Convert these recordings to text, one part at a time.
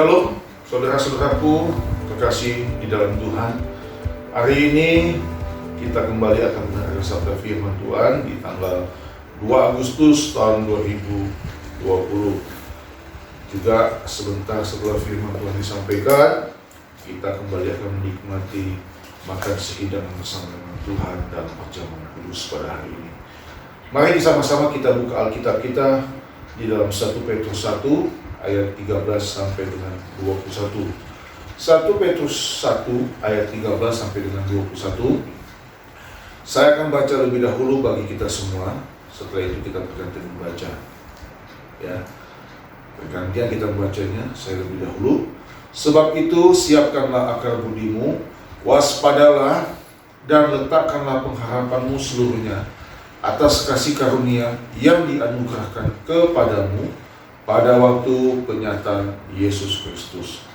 Shalom, saudara-saudaraku terkasih di dalam Tuhan. Hari ini kita kembali akan mendengar sabda firman Tuhan di tanggal 2 Agustus tahun 2020. Juga sebentar setelah firman Tuhan disampaikan, kita kembali akan menikmati makan sehidangan bersama dengan Tuhan dalam perjamuan kudus pada hari ini. Mari sama-sama kita buka Alkitab kita di dalam 1 Petrus 1 ayat 13 sampai dengan 21. 1 Petrus 1 ayat 13 sampai dengan 21. Saya akan baca lebih dahulu bagi kita semua. Setelah itu kita bergantian membaca. Ya. Bergantian kita membacanya, saya lebih dahulu. Sebab itu siapkanlah akal budimu, waspadalah dan letakkanlah pengharapanmu seluruhnya atas kasih karunia yang dianugerahkan kepadamu pada waktu penyataan Yesus Kristus.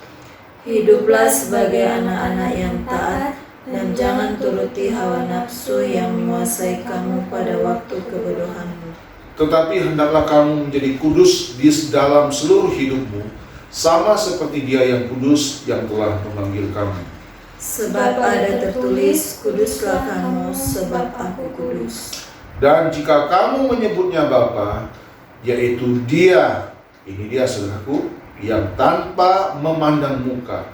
Hiduplah sebagai anak-anak yang taat dan jangan turuti hawa nafsu yang menguasai kamu pada waktu kebodohanmu. Tetapi hendaklah kamu menjadi kudus di dalam seluruh hidupmu, sama seperti Dia yang kudus yang telah memanggil kamu. Sebab ada tertulis, kuduslah kamu sebab aku kudus. Dan jika kamu menyebutnya Bapa, yaitu Dia, ini dia saudaraku, yang tanpa memandang muka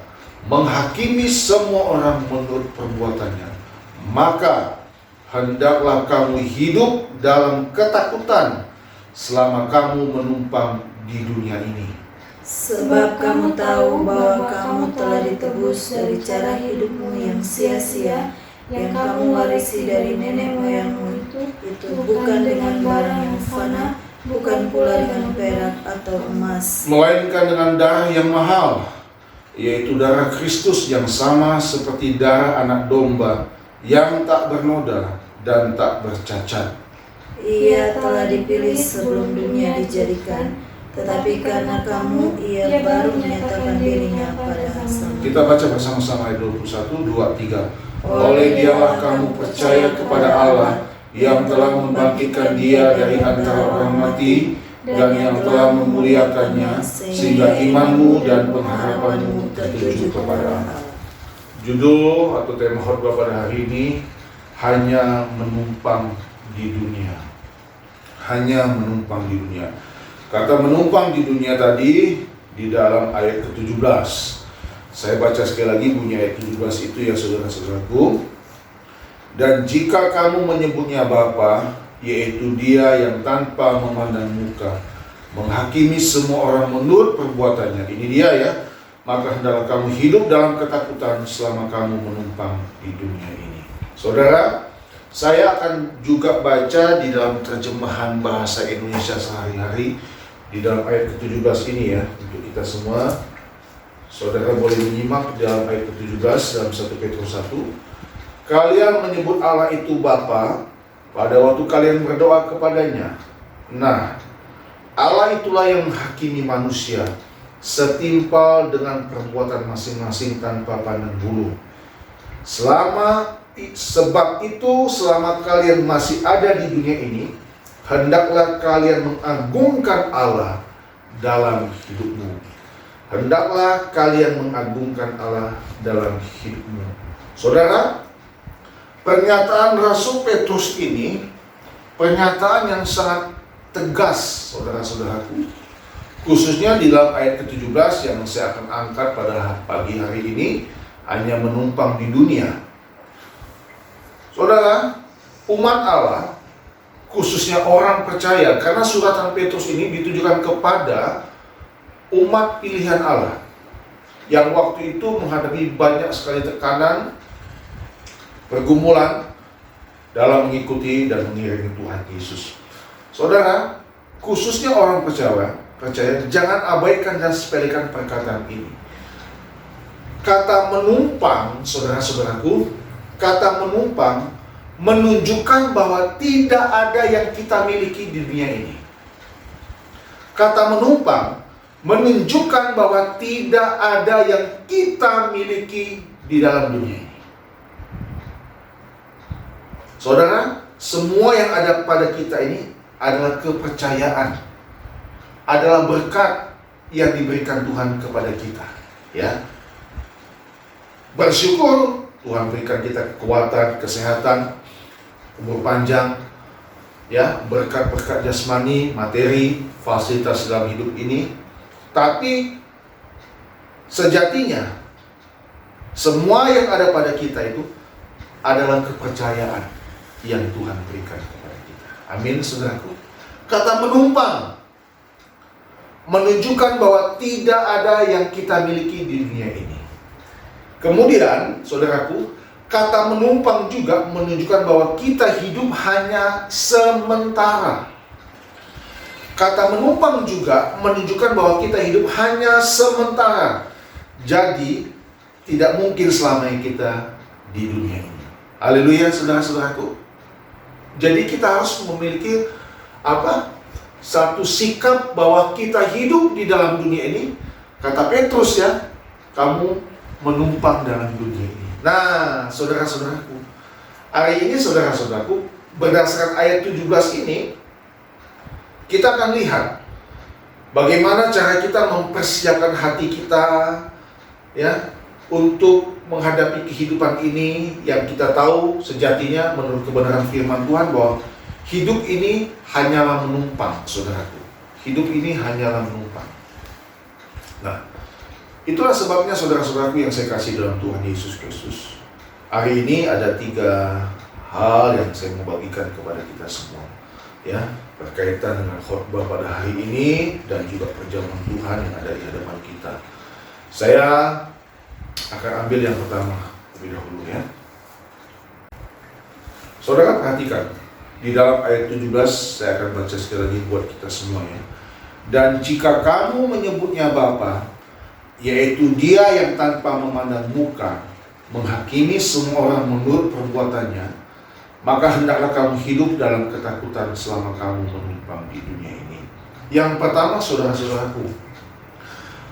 menghakimi semua orang menurut perbuatannya, maka hendaklah kamu hidup dalam ketakutan selama kamu menumpang di dunia ini. Sebab kamu tahu bahwa kamu telah ditebus dari cara hidupmu yang sia-sia, yang kamu warisi dari nenek moyangmu itu bukan dengan barang yang fana, bukan pula dengan perak atau emas, melainkan dengan darah yang mahal, yaitu darah Kristus yang sama seperti darah anak domba yang tak bernoda dan tak bercacat. Ia telah dipilih sebelum dunia dijadikan, tetapi karena kamu, Ia baru menyatakan dirinya pada hasanah. Kita baca bersama-sama ayat 21, 2, 3. Oleh Dialah kamu percaya kepada Allah yang telah membangkitkan Dia dari antara orang mati dan yang telah memuliakannya, sehingga imanmu dan pengharapanmu tertuju kepada Allah. Judul atau tema khotbah pada hari ini, hanya menumpang di dunia. Hanya menumpang di dunia. Kata menumpang di dunia tadi di dalam ayat ke-17. Saya baca sekali lagi bunyi ayat 17 itu ya saudara-saudaraku. Dan jika kamu menyebutnya Bapa, yaitu Dia yang tanpa memandang muka menghakimi semua orang menurut perbuatannya, ini dia ya, maka hendaklah kamu hidup dalam ketakutan selama kamu menumpang di dunia ini. Saudara, saya akan juga baca di dalam terjemahan bahasa Indonesia sehari-hari di dalam ayat ke-17 ini ya, untuk kita semua. Saudara boleh menyimak di dalam ayat ke-17 dalam 1 Petrus 1. Kalian menyebut Allah itu Bapa pada waktu kalian berdoa kepadanya. Nah, Allah itulah yang menghakimi manusia setimpal dengan perbuatan masing-masing tanpa pandang bulu. Sebab itu selama kalian masih ada di dunia ini, hendaklah kalian mengagungkan Allah dalam hidupmu. Hendaklah kalian mengagungkan Allah dalam hidupmu. Saudara, pernyataan Rasul Petrus ini pernyataan yang sangat tegas, saudara-saudaraku. Khususnya di dalam ayat ke-17 yang saya akan angkat pada pagi hari ini, hanya menumpang di dunia. Saudara, umat Allah, khususnya orang percaya, karena suratan Petrus ini ditujukan kepada umat pilihan Allah yang waktu itu menghadapi banyak sekali tekanan, pergumulan dalam mengikuti dan mengiringi Tuhan Yesus. Saudara, khususnya orang percaya, jangan abaikan dan sepelekan perkataan ini. Kata menumpang, saudara-saudaraku, kata menumpang menunjukkan bahwa tidak ada yang kita miliki di dunia ini. Kata menumpang menunjukkan bahwa tidak ada yang kita miliki di dalam dunia ini. Saudara, semua yang ada pada kita ini adalah kepercayaan, adalah berkat yang diberikan Tuhan kepada kita, ya. Bersyukur Tuhan berikan kita kekuatan, kesehatan, umur panjang, ya, berkat-berkat jasmani, materi, fasilitas dalam hidup ini. Tapi sejatinya semua yang ada pada kita itu adalah kepercayaan yang Tuhan berikan kepada kita. Amin, saudaraku. Kata menumpang menunjukkan bahwa tidak ada yang kita miliki di dunia ini. Kemudian, saudaraku, kata menumpang juga menunjukkan bahwa kita hidup hanya sementara. Kata menumpang juga menunjukkan bahwa kita hidup hanya sementara. Jadi, tidak mungkin selamanya kita di dunia ini. Haleluya, saudara-saudaraku. Jadi kita harus memiliki satu sikap bahwa kita hidup di dalam dunia ini. Kata Petrus, ya, kamu menumpang dalam dunia ini. Nah, saudara-saudaraku, hari ini saudara-saudaraku, berdasarkan ayat 17 ini, kita akan lihat bagaimana cara kita mempersiapkan hati kita, ya, untuk menghadapi kehidupan ini yang kita tahu sejatinya menurut kebenaran firman Tuhan bahwa hidup ini hanyalah menumpang, saudaraku. Hidup ini hanyalah menumpang. Nah, itulah sebabnya saudara-saudaraku yang saya kasih dalam Tuhan Yesus Kristus. Hari ini ada 3 hal yang saya mau bagikan kepada kita semua, ya, berkaitan dengan khotbah pada hari ini dan juga perjamuan Tuhan yang ada di hadapan kita. Saya akan ambil yang pertama lebih dahulu, ya. Saudara perhatikan di dalam ayat 17, saya akan baca sekali lagi buat kita semua, ya. Dan jika kamu menyebutnya Bapa, yaitu Dia yang tanpa memandang muka menghakimi semua orang menurut perbuatannya, maka hendaklah kamu hidup dalam ketakutan selama kamu menumpang di dunia ini. Yang pertama, saudara-saudaraku,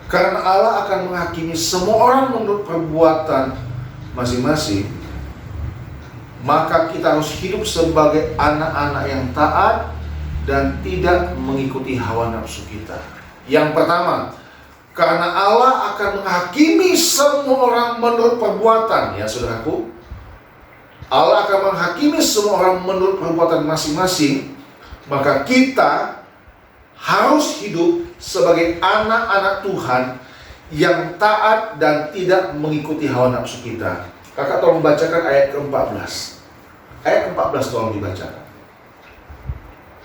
karena Allah akan menghakimi semua orang menurut perbuatan masing-masing, maka kita harus hidup sebagai anak-anak yang taat dan tidak mengikuti hawa nafsu kita. Yang pertama, karena Allah akan menghakimi semua orang menurut perbuatan, ya saudaraku. Allah akan menghakimi semua orang menurut perbuatan masing-masing, maka kita harus hidup sebagai anak-anak Tuhan yang taat dan tidak mengikuti hawa nafsu kita. Kakak tolong bacakan ayat ke-14. Ayat ke-14 tolong dibacakan.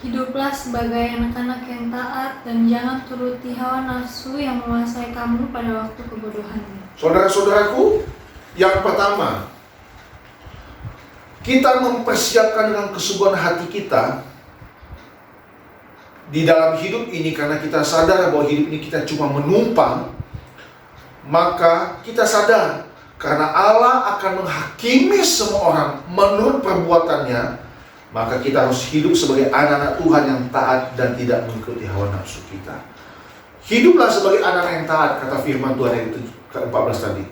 Hiduplah sebagai anak-anak yang taat dan jangan turuti hawa nafsu yang menguasai kamu pada waktu kebodohanmu. Saudara-saudaraku, yang pertama, kita mempersiapkan dengan kesungguhan hati kita di dalam hidup ini, karena kita sadar bahwa hidup ini kita cuma menumpang. Maka kita sadar karena Allah akan menghakimi semua orang menurut perbuatannya, maka kita harus hidup sebagai anak-anak Tuhan yang taat dan tidak mengikuti hawa nafsu kita. Hiduplah sebagai anak yang taat, kata firman Tuhan yang ke-14 tadi.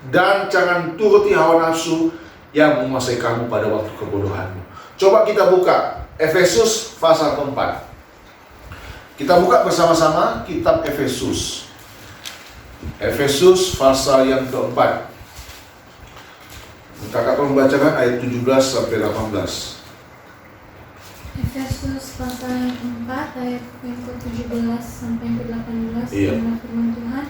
Dan jangan turuti hawa nafsu yang menguasai kamu pada waktu kebodohanmu. Coba kita buka Efesus pasal ke-4. Kita buka bersama-sama kitab Efesus. Efesus pasal yang ke-4. Kakak tolong membacakan ayat 17 sampai 18. Efesus pasal yang ke-4 ayat yang ke-17 sampai yang ke-18. Iya. Firman Tuhan.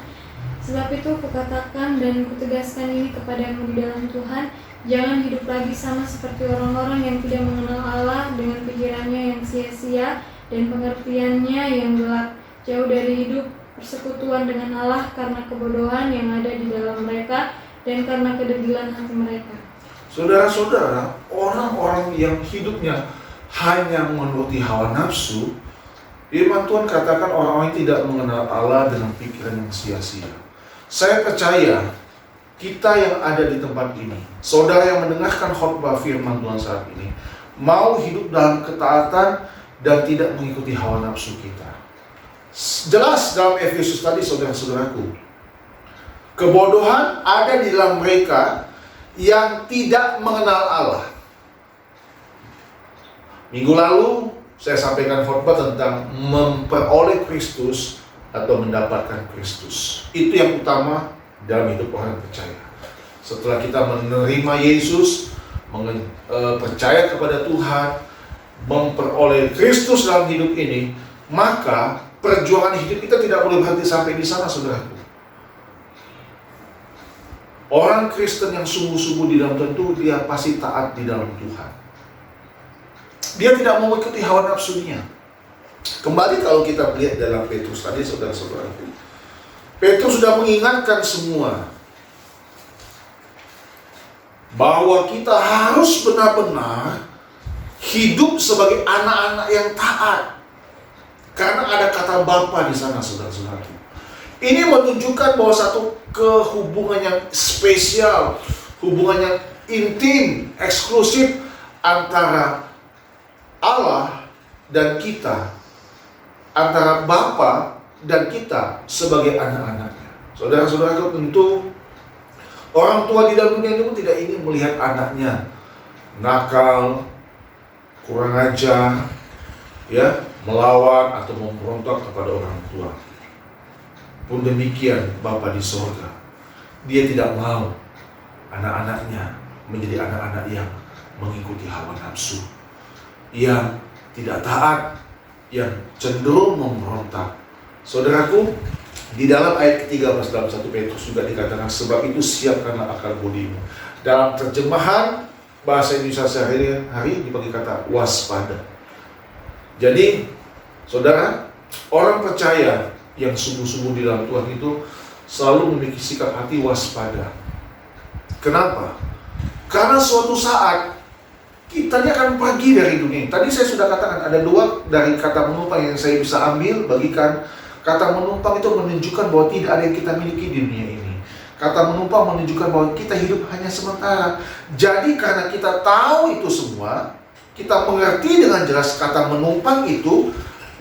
Sebab itu kukatakan dan kutegaskan ini kepadamu di dalam Tuhan, jangan hidup lagi sama seperti orang-orang yang tidak mengenal Allah dengan pikirannya yang sia-sia dan pengertiannya yang gelap, jauh dari hidup persekutuan dengan Allah karena kebodohan yang ada di dalam mereka dan karena kedegilan hati mereka. Saudara-saudara, orang-orang yang hidupnya hanya menuruti hawa nafsu, firman Tuhan katakan orang-orang yang tidak mengenal Allah dengan pikiran yang sia-sia. Saya percaya kita yang ada di tempat ini, saudara yang mendengarkan khotbah firman Tuhan saat ini, mau hidup dalam ketaatan dan tidak mengikuti hawa nafsu kita. Jelas dalam Efesus tadi, saudara-saudaraku, kebodohan ada di dalam mereka yang tidak mengenal Allah. Minggu lalu saya sampaikan khotbah tentang memperoleh Kristus atau mendapatkan Kristus. Itu yang utama dalam hidup orang percaya. Setelah kita menerima Yesus, percaya kepada Tuhan, memperoleh Kristus dalam hidup ini, maka perjuangan hidup kita tidak boleh berhenti sampai di sana, saudaraku. Orang Kristen yang sungguh-sungguh di dalam tentu dia pasti taat di dalam Tuhan. Dia tidak mau mengikuti hawa nafsunya. Kembali kalau kita lihat dalam Petrus tadi, saudara-saudaraku, Petrus sudah mengingatkan semua bahwa kita harus benar-benar hidup sebagai anak-anak yang taat. Karena ada kata Bapa di sana, saudara-saudara. Ini menunjukkan bahwa satu kehubungan yang spesial, hubungan yang intim, eksklusif antara Allah dan kita, antara Bapa dan kita sebagai anak-anaknya. Saudara-saudara, tentu orang tua di dalam dunia ini tidak ingin melihat anaknya nakal, kurang ajar, ya, melawan atau memberontak kepada orang tua. Pun demikian Bapa di sorga, Dia tidak mau anak-anaknya menjadi anak-anak yang mengikuti hawa nafsu, yang tidak taat, yang cenderung memberontak. Saudaraku, di dalam ayat ke-13 dalam 1 Petrus juga dikatakan, sebab itu siapkanlah akal budimu. Dalam terjemahan bahasa Indonesia sehari-hari dipakai kata waspada. Jadi, saudara, orang percaya yang sungguh-sungguh di dalam Tuhan itu selalu memiliki sikap hati waspada. Kenapa? Karena suatu saat kita ini akan pergi dari dunia. Tadi saya sudah katakan ada dua dari kata menumpang yang saya bisa ambil, bagikan. Kata menumpang itu menunjukkan bahwa tidak ada yang kita miliki di dunia ini. Kata menumpang menunjukkan bahwa kita hidup hanya sementara. Jadi karena kita tahu itu semua, kita mengerti dengan jelas kata menumpang itu,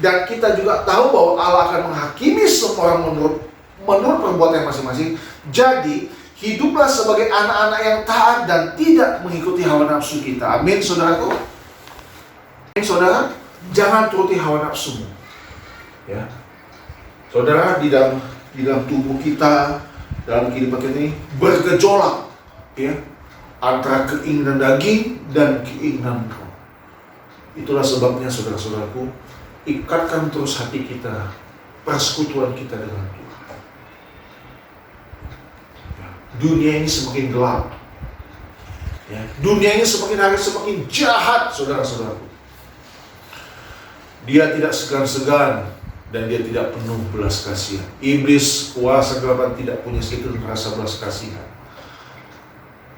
dan kita juga tahu bahwa Allah akan menghakimi semua orang menurut perbuatan masing-masing. Jadi hiduplah sebagai anak-anak yang taat dan tidak mengikuti hawa nafsu kita. Amin, saudaraku. Amin, saudara. Jangan turuti hawa nafsumu. Ya, saudara, di dalam tubuh kita, dalam kehidupan kita ini bergejolak, ya, antara keinginan daging dan keinginan roh. Itulah sebabnya, saudara-saudaraku, ikatkan terus hati kita, persekutuan kita dengan Tuhan. Ya, dunia ini semakin gelap, ya, dunia ini semakin hari semakin jahat, saudara-saudaraku. Dia tidak segan-segan dan dia tidak penuh belas kasihan. Iblis, kuasa kegelapan, tidak punya sedikit rasa belas kasihan,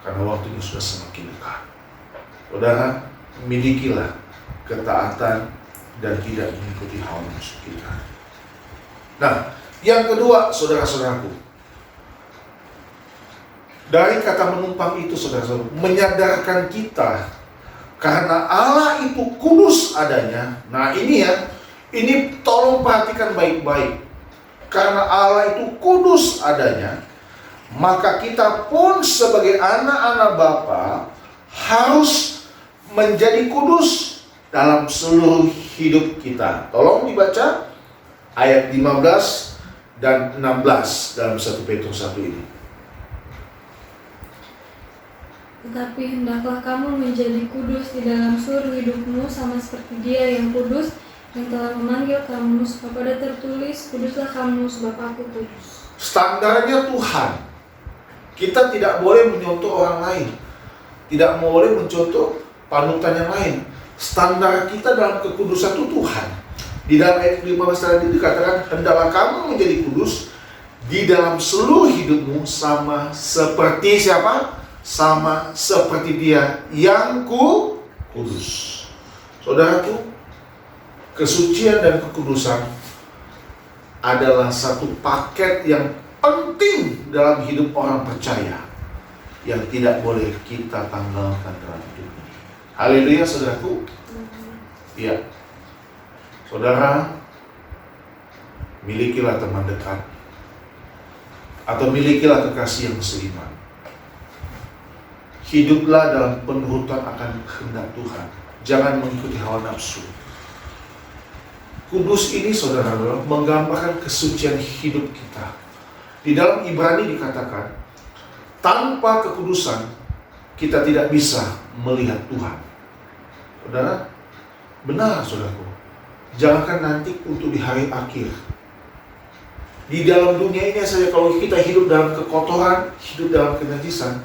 karena waktunya sudah semakin dekat. Saudara, milikilah ketaatan dan tidak mengikuti hawa nafsu kita. Nah, yang kedua, saudara-saudaraku, dari kata menumpang itu, saudara-saudaraku, menyadarkan kita karena Allah itu kudus adanya. Nah, ini ya, ini tolong perhatikan baik-baik. Karena Allah itu kudus adanya, maka kita pun sebagai anak-anak Bapa harus menjadi kudus dalam seluruh hidup kita. Tolong dibaca ayat 15 dan 16 dalam 1 Petrus 1 ini. Tetapi hendaklah kamu menjadi kudus di dalam seluruh hidupmu, sama seperti Dia yang kudus, yang telah memanggil kamu, sebab pada tertulis, kuduslah kamu sebab Aku kudus. Standarnya Tuhan. Kita tidak boleh mencontoh orang lain, tidak boleh mencontoh panutan yang lain. Standar kita dalam kekudusan itu Tuhan. Di dalam ayat 15 tadi dikatakan, hendaklah kamu menjadi kudus di dalam seluruh hidupmu, sama seperti siapa? Sama seperti Dia yang kudus. Saudaraku, kesucian dan kekudusan adalah satu paket yang penting dalam hidup orang percaya yang tidak boleh kita tanggalkan dalam hidup ini. Haleluya, saudaraku. Ya, saudara, milikilah teman dekat atau milikilah kekasih yang seiman. Hiduplah dalam penurutan akan kehendak Tuhan. Jangan mengikuti hawa nafsu. Kudus ini saudara-saudara menggambarkan kesucian hidup kita. Di dalam Ibrani dikatakan, tanpa kekudusan kita tidak bisa melihat Tuhan. Saudara, benar saudaraku. Jangankan nanti untuk di hari akhir. Di dalam dunia ini saja kalau kita hidup dalam kekotoran, hidup dalam kenajisan,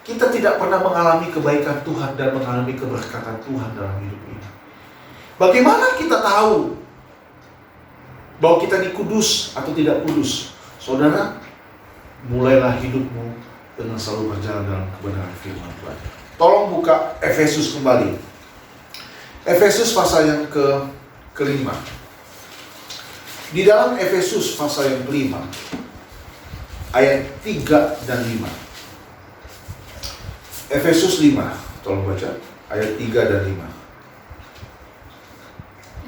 kita tidak pernah mengalami kebaikan Tuhan dan mengalami keberkatan Tuhan dalam hidup ini. Bagaimana kita tahu bahwa kita ini kudus atau tidak kudus? Saudara, mulailah hidupmu dengan selalu berjalan dalam kebenaran firman Tuhan. Tolong buka Efesus kembali. Efesus pasal yang kelima. Di dalam Efesus pasal yang kelima, ayat 3 dan 5. Efesus 5, tolong baca ayat 3 dan 5.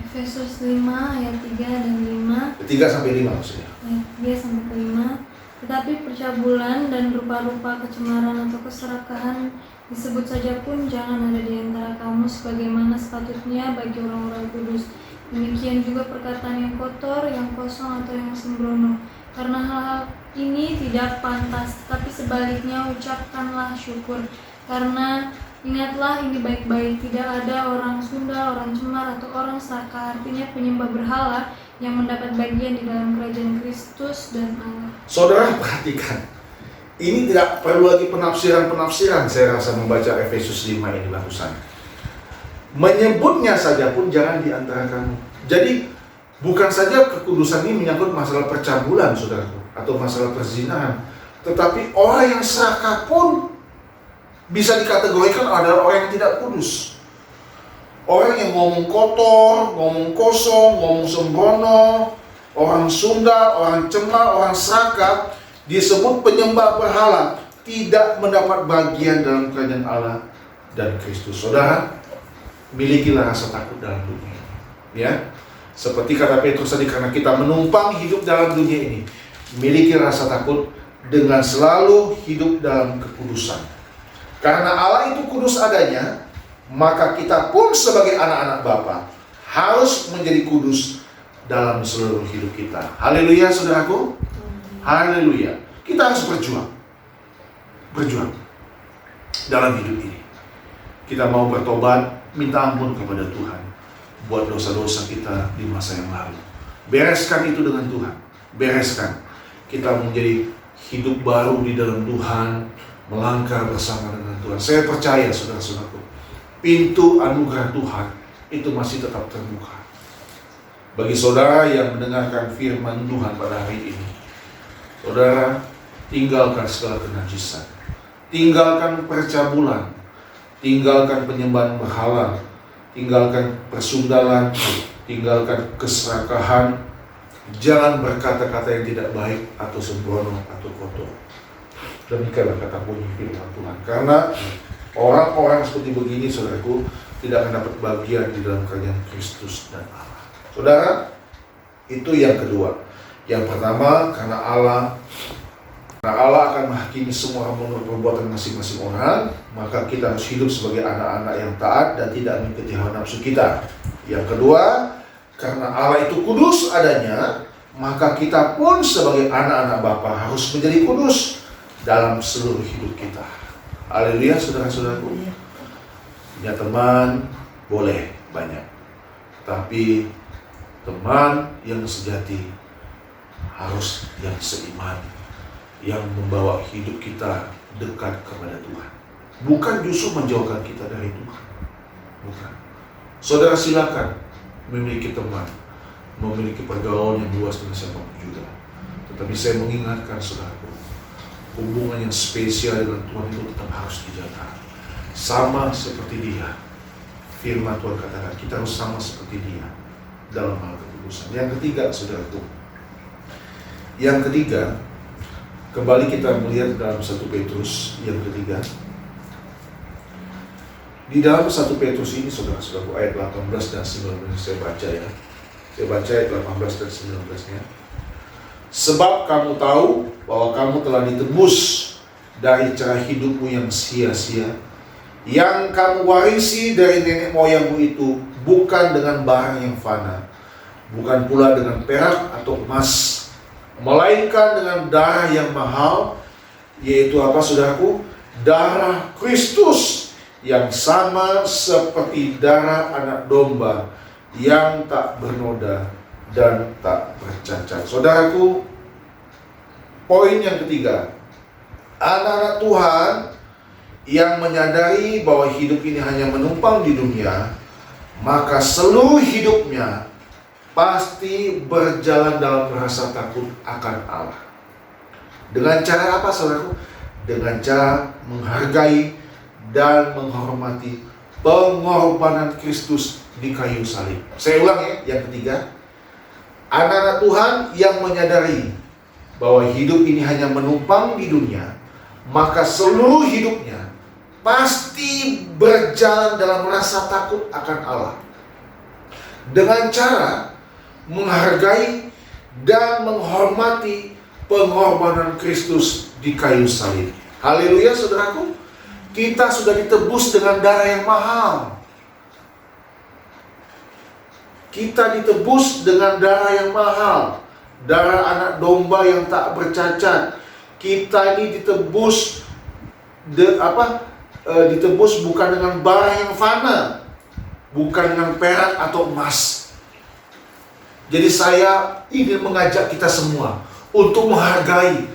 Efesus 5 ayat 3 dan 5. 3 sampai 5 maksudnya. Ayat 3 sampai 5. Tetapi percabulan dan rupa-rupa kecemaran atau keserakahan disebut saja pun jangan ada di antara kamu sebagaimana sepatutnya bagi orang-orang kudus. Demikian juga perkataan yang kotor, yang kosong atau yang sembrono. Karena hal-hal ini tidak pantas, tapi sebaliknya ucapkanlah syukur. Karena ingatlah ini baik-baik, tidak ada orang sundal, orang cemar, atau orang serakah, artinya penyembah berhala yang mendapat bagian di dalam kerajaan Kristus dan Allah. Saudara perhatikan, ini tidak perlu lagi penafsiran-penafsiran. Saya rasa membaca Efesus 5 ini barusan. Menyebutnya saja pun jangan di antara kamu. Jadi bukan saja kekudusan ini menyangkut masalah percabulan saudaraku, atau masalah perzinahan, tetapi orang yang serakah pun bisa dikategorikan adalah orang yang tidak kudus. Orang yang ngomong kotor, ngomong kosong, ngomong sembrono, orang sundal, orang cemar, orang serakah, disebut penyembah berhala, tidak mendapat bagian dalam kerajaan Allah dan Kristus. Saudara, milikilah rasa takut dalam dunia ini. Ya, seperti kata Petrus tadi, karena kita menumpang hidup dalam dunia ini, miliki rasa takut dengan selalu hidup dalam kekudusan. Karena Allah itu kudus adanya, maka kita pun sebagai anak-anak Bapa harus menjadi kudus dalam seluruh hidup kita. Haleluya saudaraku. Haleluya. Kita harus berjuang dalam hidup ini. Kita mau bertobat, minta ampun kepada Tuhan buat dosa-dosa kita di masa yang lalu. Bereskan itu dengan Tuhan. Bereskan. Kita menjadi hidup baru di dalam Tuhan, melangkah bersama dengan Tuhan. Saya percaya saudara-saudaraku, pintu anugerah Tuhan itu masih tetap terbuka bagi saudara yang mendengarkan firman Tuhan pada hari ini. Saudara, tinggalkan segala kenajisan, tinggalkan percabulan, tinggalkan penyembahan berhala, tinggalkan persundalan, tinggalkan keserakahan. Jangan berkata-kata yang tidak baik atau sembrono atau kotor. Demikianlah kata bunyi firman Tuhan. Karena orang-orang seperti begini, saudaraku, tidak akan dapat bagian di dalam kerajaan Kristus dan Allah. Saudara, itu yang kedua. Yang pertama, karena Allah akan menghakimi semua menurut perbuatan masing-masing orang, maka kita harus hidup sebagai anak-anak yang taat dan tidak mengikuti hawa nafsu kita. Yang kedua, karena Allah itu kudus adanya, maka kita pun sebagai anak-anak Bapa harus menjadi kudus dalam seluruh hidup kita. Haleluya saudara-saudaraku. Punya teman boleh banyak, tapi teman yang sejati harus yang seiman, yang membawa hidup kita dekat kepada Tuhan, bukan justru menjauhkan kita dari Tuhan. Bukan. Saudara silakan memiliki teman, memiliki pergaulan yang luas dengan siapapun juga, tetapi saya mengingatkan saudaraku, hubungan yang spesial dengan Tuhan itu tetap harus dijaga. Sama seperti Dia. Firman Tuhan katakan kita harus sama seperti Dia dalam hal kekudusan. Yang ketiga, saudaraku, yang ketiga, kembali kita melihat dalam 1 Petrus yang ketiga. Di dalam 1 Petrus ini, saudara-saudaraku, ayat 18 dan 19 saya baca ya. Saya baca ayat 18 dan 19-nya. Sebab kamu tahu bahwa kamu telah ditebus dari cara hidupmu yang sia-sia, yang kamu warisi dari nenek moyangmu itu, bukan dengan barang yang fana, bukan pula dengan perak atau emas, melainkan dengan darah yang mahal, yaitu apa saudaraku? Darah Kristus, yang sama seperti darah anak domba yang tak bernoda dan tak bercacat. Saudaraku, poin yang ketiga, anak-anak Tuhan yang menyadari bahwa hidup ini hanya menumpang di dunia, maka seluruh hidupnya pasti berjalan dalam rasa takut akan Allah. Dengan cara apa, saudaraku? Dengan cara menghargai dan menghormati pengorbanan Kristus di kayu salib. Saya ulang ya, yang ketiga. Anak-anak Tuhan yang menyadari bahwa hidup ini hanya menumpang di dunia, maka seluruh hidupnya pasti berjalan dalam rasa takut akan Allah. Dengan cara menghargai dan menghormati pengorbanan Kristus di kayu salib. Haleluya, saudaraku. Kita sudah ditebus dengan darah yang mahal. Kita ditebus dengan darah yang mahal, darah anak domba yang tak bercacat. Kita ini ditebus ditebus bukan dengan barang yang fana, bukan dengan perak atau emas. Jadi saya ingin mengajak kita semua untuk menghargai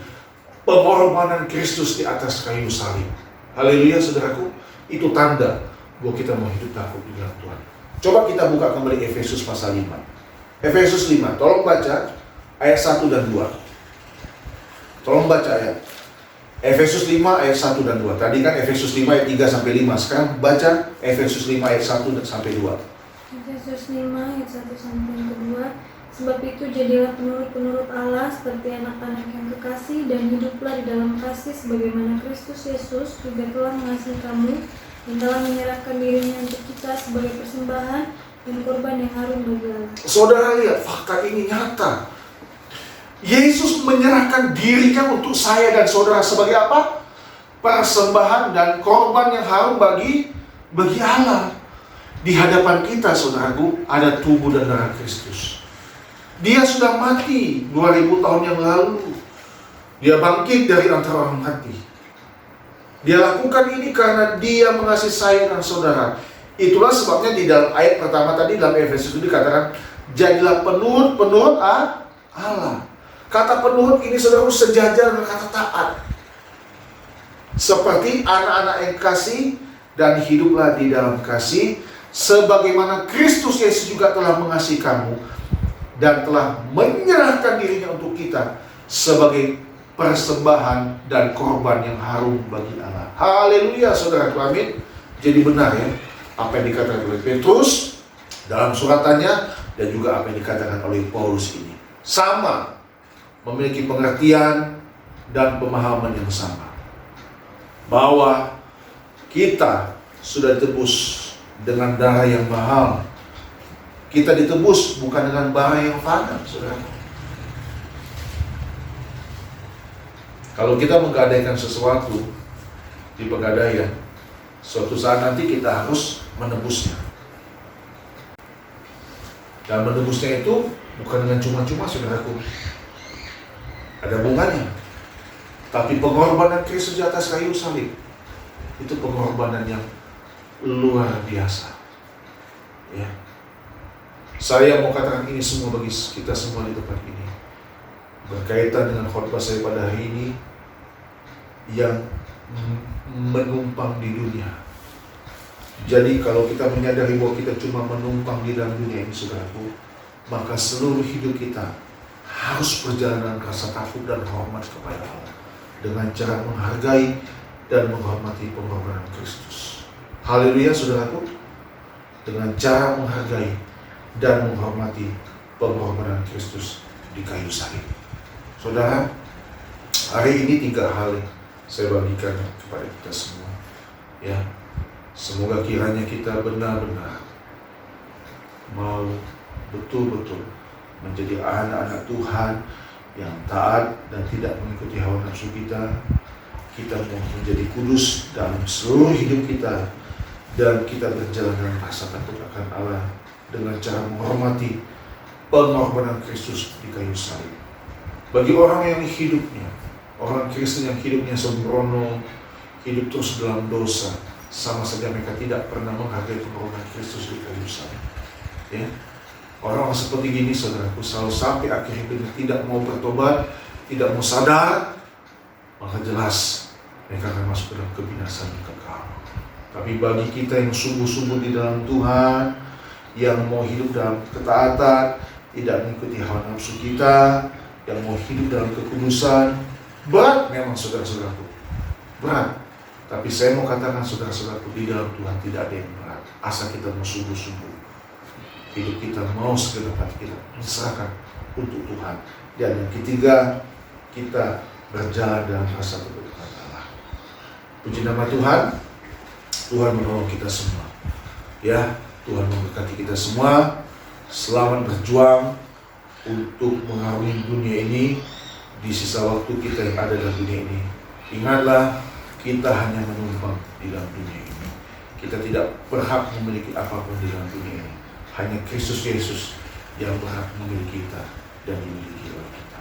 pengorbanan Kristus di atas kayu salib. Haleluya, saudaraku. Itu tanda bahwa kita mau hidup takut di dalam Tuhan. Coba kita buka kembali Efesus pasal 5. Efesus 5, tolong baca ayat 1 dan 2. Tolong baca ayat Efesus 5 ayat 1 dan 2. Tadi kan Efesus 5 ayat 3 sampai 5. Sekarang baca Efesus 5 ayat 1 sampai 2. Efesus 5 ayat 1 sampai 2. Sebab itu jadilah penurut-penurut Allah seperti anak-anak yang kekasih, dan hiduplah di dalam kasih sebagaimana Kristus Yesus juga telah mengasihi kamu dan telah menyerahkan dirinya untuk kita sebagai persembahan dan korban yang harum bagi Allah. Saudara lihat, fakta ini nyata. Yesus menyerahkan dirinya untuk saya dan saudara sebagai apa? Persembahan dan korban yang harum bagi Allah. Di hadapan kita, saudaraku, ada tubuh dan darah Kristus. Dia sudah mati 2000 tahun yang lalu. Dia bangkit dari antara orang mati. Dia lakukan ini karena dia mengasihi saya dan saudara. Itulah sebabnya di dalam ayat pertama tadi dalam Efesus itu dikatakan, jadilah penurut Allah. Kata penurut ini saudara sejajar dengan kata taat. Seperti anak-anak yang kasih, dan hiduplah di dalam kasih sebagaimana Kristus Yesus juga telah mengasihi kamu dan telah menyerahkan dirinya untuk kita sebagai persembahan dan korban yang harum bagi Allah. Haleluya, saudara, amin. Jadi benar ya apa yang dikatakan oleh Petrus dalam suratannya, dan juga apa yang dikatakan oleh Paulus ini. Sama, memiliki pengertian dan pemahaman yang sama. Bahwa kita sudah ditebus dengan darah yang mahal. Kita ditebus bukan dengan barang yang fana, saudara. Kalau kita menggadaikan sesuatu di pegadaian, suatu saat nanti kita harus menebusnya. Dan menebusnya itu bukan dengan cuma-cuma, saudaraku. Ada bunganya. Tapi pengorbanan Kristus di atas kayu salib, itu pengorbanan yang luar biasa. Ya. Saya mau katakan ini semua bagi kita semua di tempat ini, berkaitan dengan khotbah saya pada hari ini yang menumpang di dunia. Jadi kalau kita menyadari bahwa kita cuma menumpang di dalam dunia ini, saudaraku, maka seluruh hidup kita harus berjalan dengan rasa takut dan hormat kepada Allah, dengan cara menghargai dan menghormati pengorbanan Kristus. Haleluya, saudaraku. Dengan cara menghargai dan menghormati pengorbanan Kristus di kayu salib. Saudara, hari ini 3 hal saya bagikan kepada kita semua. Ya, semoga kiranya kita benar-benar mau betul-betul menjadi anak-anak Tuhan yang taat dan tidak mengikuti hawa nafsu kita. Kita mau menjadi kudus dalam seluruh hidup kita, dan kita berjalan dengan rasa takut akan Allah dengan cara menghormati pengorbanan Kristus di kayu salib. Bagi orang yang hidupnya, orang Kristen yang hidupnya sembrono, hidup terus dalam dosa, sama saja mereka tidak pernah menghargai pengorbanan Kristus di kayu salib. Ya. Orang seperti gini, saudaraku, selalu sampai akhir hidupnya tidak mau bertobat, tidak mau sadar, maka jelas mereka akan masuk ke dalam kebinasaan yang kekal. Tapi bagi kita yang sungguh-sungguh di dalam Tuhan, yang mau hidup dalam ketaatan, tidak mengikuti hawa nafsu kita, yang mau hidup dalam kekudusan, berat memang saudara-saudaraku, berat. Tapi saya mau katakan saudara-saudaraku, di dalam Tuhan tidak ada yang berat, asal kita mau sungguh-sungguh. Hidup kita mau segenap hati kita diserahkan untuk Tuhan. Dan yang ketiga, kita berjalan dalam rasa kebenaran Allah. Puji nama Tuhan. Tuhan menolong kita semua. Ya, Tuhan memberkati kita semua. Selamat berjuang untuk mengarungi dunia ini di sisa waktu kita yang ada dalam dunia ini. Ingatlah, kita hanya menumpang di dalam dunia ini. Kita tidak berhak memiliki apapun di dalam dunia ini. Hanya Kristus Yesus yang berhak memiliki kita dan dimiliki oleh kita.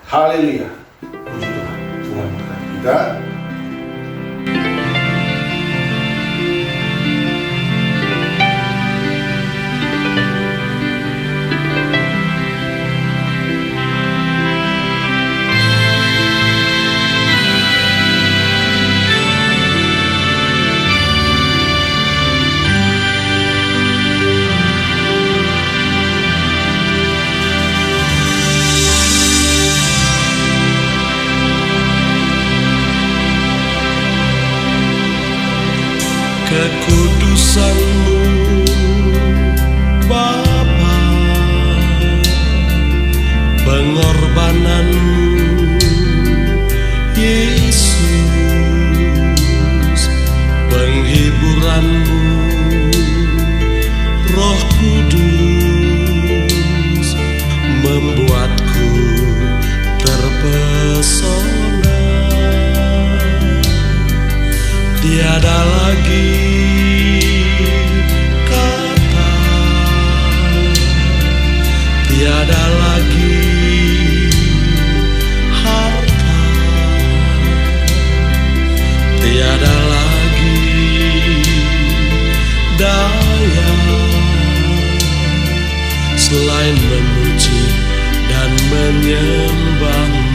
Haleluya. Puji Tuhan. Tuhan memberkati kita. Kekudusan-Mu Bapa, pengorbanan-Mu Yesus, penghiburan-Mu Roh Kudus, membuatku terpesona. Tiada lagi kata, tiada lagi harta, tiada lagi daya selain memuji dan menyembah-Mu.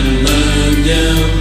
dan menyembah.